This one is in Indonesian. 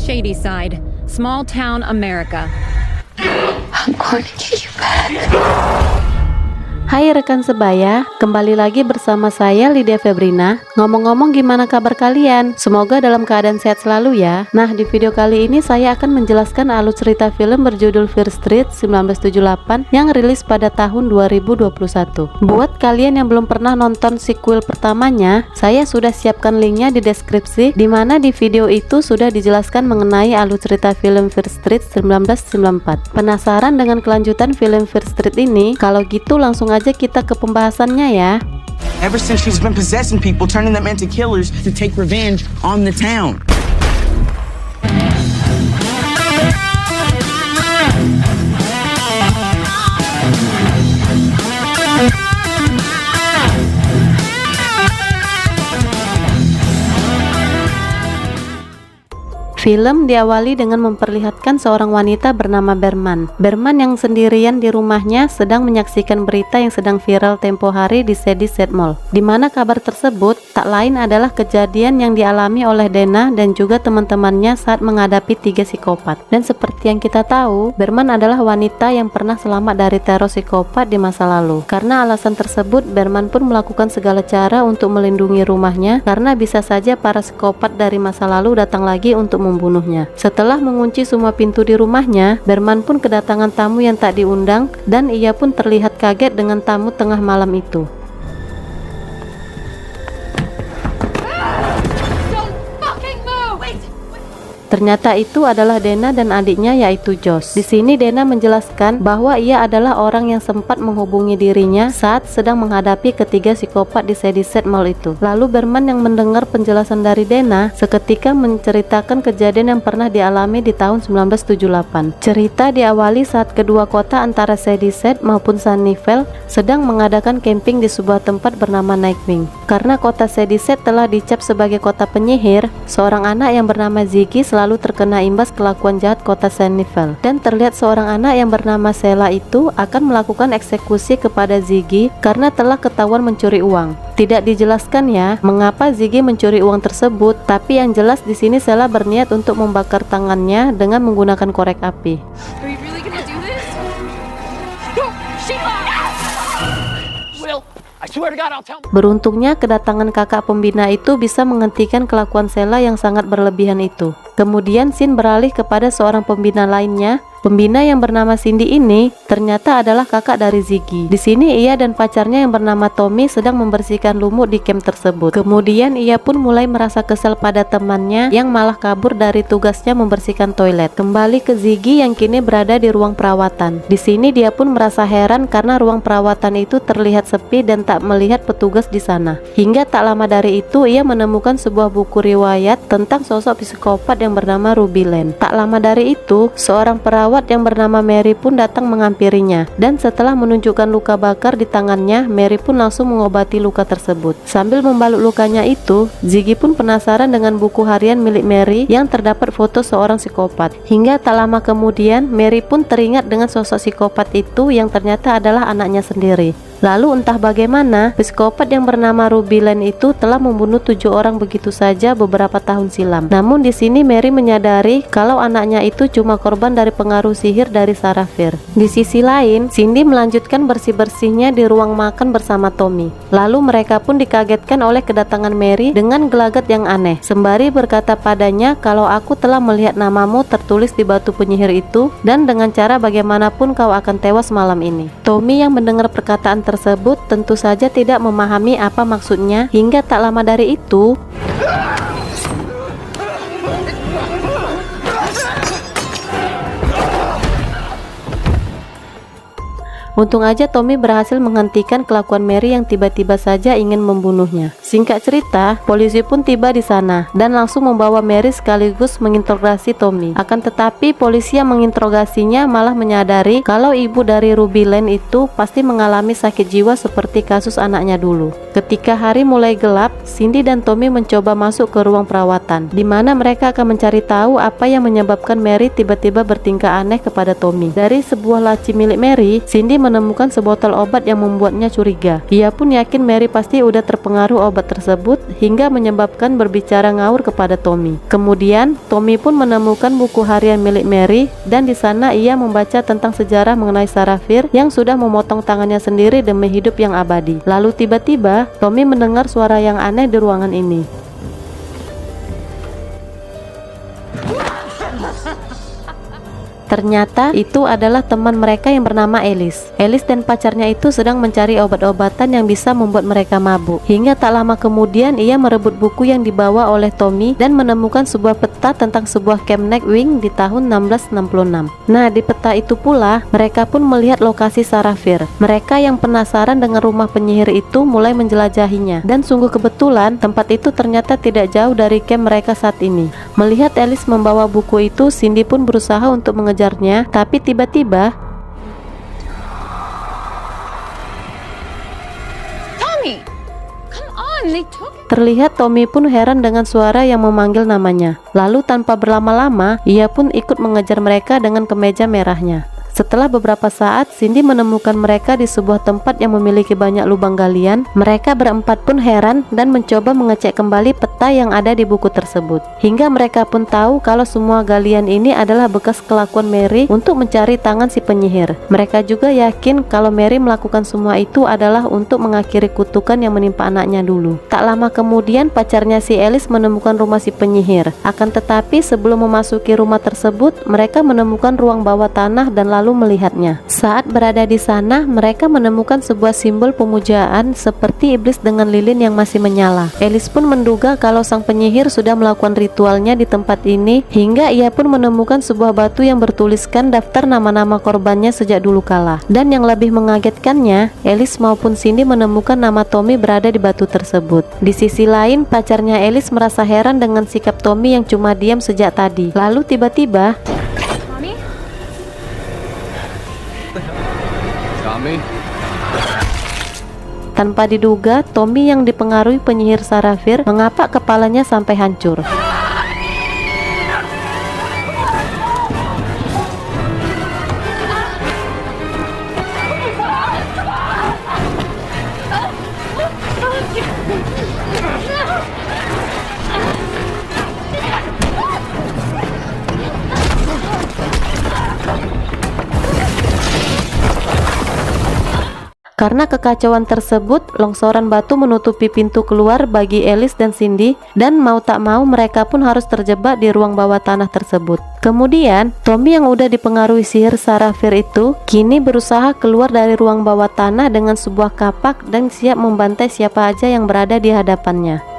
Shadyside, small town America. I'm going to get you back. Hai rekan sebaya, kembali lagi bersama saya Lydia Febrina. Ngomong-ngomong gimana kabar kalian? Semoga dalam keadaan sehat selalu ya. Nah, di video kali ini saya akan menjelaskan alur cerita film berjudul Fear Street 1978 yang rilis pada tahun 2021. Buat kalian yang belum pernah nonton sequel pertamanya, saya sudah siapkan linknya di deskripsi, dimana di video itu sudah dijelaskan mengenai alur cerita film Fear Street 1994. Penasaran dengan kelanjutan film Fear Street ini? Kalau gitu langsung aja kita ke pembahasannya ya. Ever since she's been possessing people, turning them into killers to take revenge on the town. Film diawali dengan memperlihatkan seorang wanita bernama Berman. Berman yang sendirian di rumahnya sedang menyaksikan berita yang sedang viral tempo hari di Shadyside Mall, di mana kabar tersebut tak lain adalah kejadian yang dialami oleh Dana dan juga teman-temannya saat menghadapi 3 psikopat. Dan seperti yang kita tahu, Berman adalah wanita yang pernah selamat dari teror psikopat di masa lalu. Karena alasan tersebut, Berman pun melakukan segala cara untuk melindungi rumahnya, karena bisa saja para psikopat dari masa lalu datang lagi untuk membunuhnya. Setelah mengunci semua pintu di rumahnya, Berman pun kedatangan tamu yang tak diundang dan ia pun terlihat kaget dengan tamu tengah malam itu. Ternyata itu adalah Dana dan adiknya yaitu Josh. Di sini Dana menjelaskan bahwa ia adalah orang yang sempat menghubungi dirinya saat sedang menghadapi ketiga psikopat di Shadyside Mall itu. Lalu Berman yang mendengar penjelasan dari Dana seketika menceritakan kejadian yang pernah dialami di tahun 1978. Cerita diawali saat kedua kota antara Shadyside maupun Sunnyvale sedang mengadakan camping di sebuah tempat bernama Nightwing. Karena kota Shadyside telah dicap sebagai kota penyihir, seorang anak yang bernama Ziggy selalu terkena imbas kelakuan jahat kota Sunnyvale, dan terlihat seorang anak yang bernama Sheila itu akan melakukan eksekusi kepada Ziggy karena telah ketahuan mencuri uang. Tidak dijelaskan ya mengapa Ziggy mencuri uang tersebut, tapi yang jelas di sini Sheila berniat untuk membakar tangannya dengan menggunakan korek api. Beruntungnya kedatangan kakak pembina itu bisa menghentikan kelakuan Sheila yang sangat berlebihan itu. Kemudian scene beralih kepada seorang pembina lainnya. Pembina yang bernama Cindy ini ternyata adalah kakak dari Ziggy. Di sini ia dan pacarnya yang bernama Tommy sedang membersihkan lumut di camp tersebut. Kemudian ia pun mulai merasa kesal pada temannya yang malah kabur dari tugasnya membersihkan toilet. Kembali ke Ziggy yang kini berada di ruang perawatan. Di sini dia pun merasa heran karena ruang perawatan itu terlihat sepi dan tak melihat petugas di sana. Hingga tak lama dari itu ia menemukan sebuah buku riwayat tentang sosok psikopat yang bernama Ruby Lane. Tak lama dari itu, seorang perawat yang bernama Mary pun datang menghampirinya, dan setelah menunjukkan luka bakar di tangannya, Mary pun langsung mengobati luka tersebut. Sambil membalut lukanya itu, Ziggy pun penasaran dengan buku harian milik Mary yang terdapat foto seorang psikopat. Hingga tak lama kemudian, Mary pun teringat dengan sosok psikopat itu yang ternyata adalah anaknya sendiri. Lalu entah bagaimana, psikopat yang bernama Ruby Lane itu telah membunuh 7 orang begitu saja beberapa tahun silam. Namun di sini Mary menyadari kalau anaknya itu cuma korban dari pengaruh sihir dari Sarah Fier. Di sisi lain, Cindy melanjutkan bersih-bersihnya di ruang makan bersama Tommy. Lalu mereka pun dikagetkan oleh kedatangan Mary dengan gelagat yang aneh, sembari berkata padanya kalau aku telah melihat namamu tertulis di batu penyihir itu, dan dengan cara bagaimanapun kau akan tewas malam ini. Tommy yang mendengar perkataan tersebut tentu saja tidak memahami apa maksudnya, hingga tak lama dari itu untung aja Tommy berhasil menghentikan kelakuan Mary yang tiba-tiba saja ingin membunuhnya. Singkat cerita, polisi pun tiba di sana dan langsung membawa Mary sekaligus menginterogasi Tommy. Akan tetapi polisi yang menginterogasinya malah menyadari kalau ibu dari Ruby Lane itu pasti mengalami sakit jiwa seperti kasus anaknya dulu. Ketika hari mulai gelap, Cindy dan Tommy mencoba masuk ke ruang perawatan, di mana mereka akan mencari tahu apa yang menyebabkan Mary tiba-tiba bertingkah aneh kepada Tommy. Dari sebuah laci milik Mary, Cindy menemukan sebotol obat yang membuatnya curiga. Ia pun yakin Mary pasti udah terpengaruh obat tersebut hingga menyebabkan berbicara ngawur kepada Tommy. Kemudian Tommy pun menemukan buku harian milik Mary dan di sana ia membaca tentang sejarah mengenai Sarafir yang sudah memotong tangannya sendiri demi hidup yang abadi. Lalu tiba-tiba Tommy mendengar suara yang aneh di ruangan ini. Ternyata itu adalah teman mereka yang bernama Alice. Alice dan pacarnya itu sedang mencari obat-obatan yang bisa membuat mereka mabuk. Hingga tak lama kemudian ia merebut buku yang dibawa oleh Tommy dan menemukan sebuah peta tentang sebuah camp Nightwing di tahun 1666. Nah, di peta itu pula mereka pun melihat lokasi Sarafir. Mereka yang penasaran dengan rumah penyihir itu mulai menjelajahinya. Dan sungguh kebetulan tempat itu ternyata tidak jauh dari camp mereka saat ini. Melihat Alice membawa buku itu, Cindy pun berusaha untuk mengejarnya, tapi tiba-tiba Tommy! Come on, they took it. terlihat Tommy pun heran dengan suara yang memanggil namanya. Lalu tanpa berlama-lama, ia pun ikut mengejar mereka dengan kemeja merahnya. Setelah beberapa saat, Cindy menemukan mereka di sebuah tempat yang memiliki banyak lubang galian. Mereka berempat pun heran dan mencoba mengecek kembali peta yang ada di buku tersebut. Hingga mereka pun tahu kalau semua galian ini adalah bekas kelakuan Mary untuk mencari tangan si penyihir. Mereka juga yakin kalau Mary melakukan semua itu adalah untuk mengakhiri kutukan yang menimpa anaknya dulu. Tak lama kemudian pacarnya si Alice menemukan rumah si penyihir. Akan tetapi sebelum memasuki rumah tersebut, mereka menemukan ruang bawah tanah dan lalu melihatnya. Saat berada di sana, mereka menemukan sebuah simbol pemujaan seperti iblis dengan lilin yang masih menyala. Alice pun menduga kalau sang penyihir sudah melakukan ritualnya di tempat ini, hingga ia pun menemukan sebuah batu yang bertuliskan daftar nama-nama korbannya sejak dulu kala. Dan yang lebih mengagetkannya, Alice maupun Cindy menemukan nama Tommy berada di batu tersebut. Di sisi lain, pacarnya Alice merasa heran dengan sikap Tommy yang cuma diam sejak tadi. Lalu tiba-tiba Tommy? tanpa diduga, Tommy yang dipengaruhi penyihir Sarafir mengapak kepalanya sampai hancur. Karena kekacauan tersebut, longsoran batu menutupi pintu keluar bagi Alice dan Cindy, dan mau tak mau mereka pun harus terjebak di ruang bawah tanah tersebut. Kemudian, Tommy yang udah dipengaruhi sihir Sarafir itu kini berusaha keluar dari ruang bawah tanah dengan sebuah kapak dan siap membantai siapa aja yang berada di hadapannya.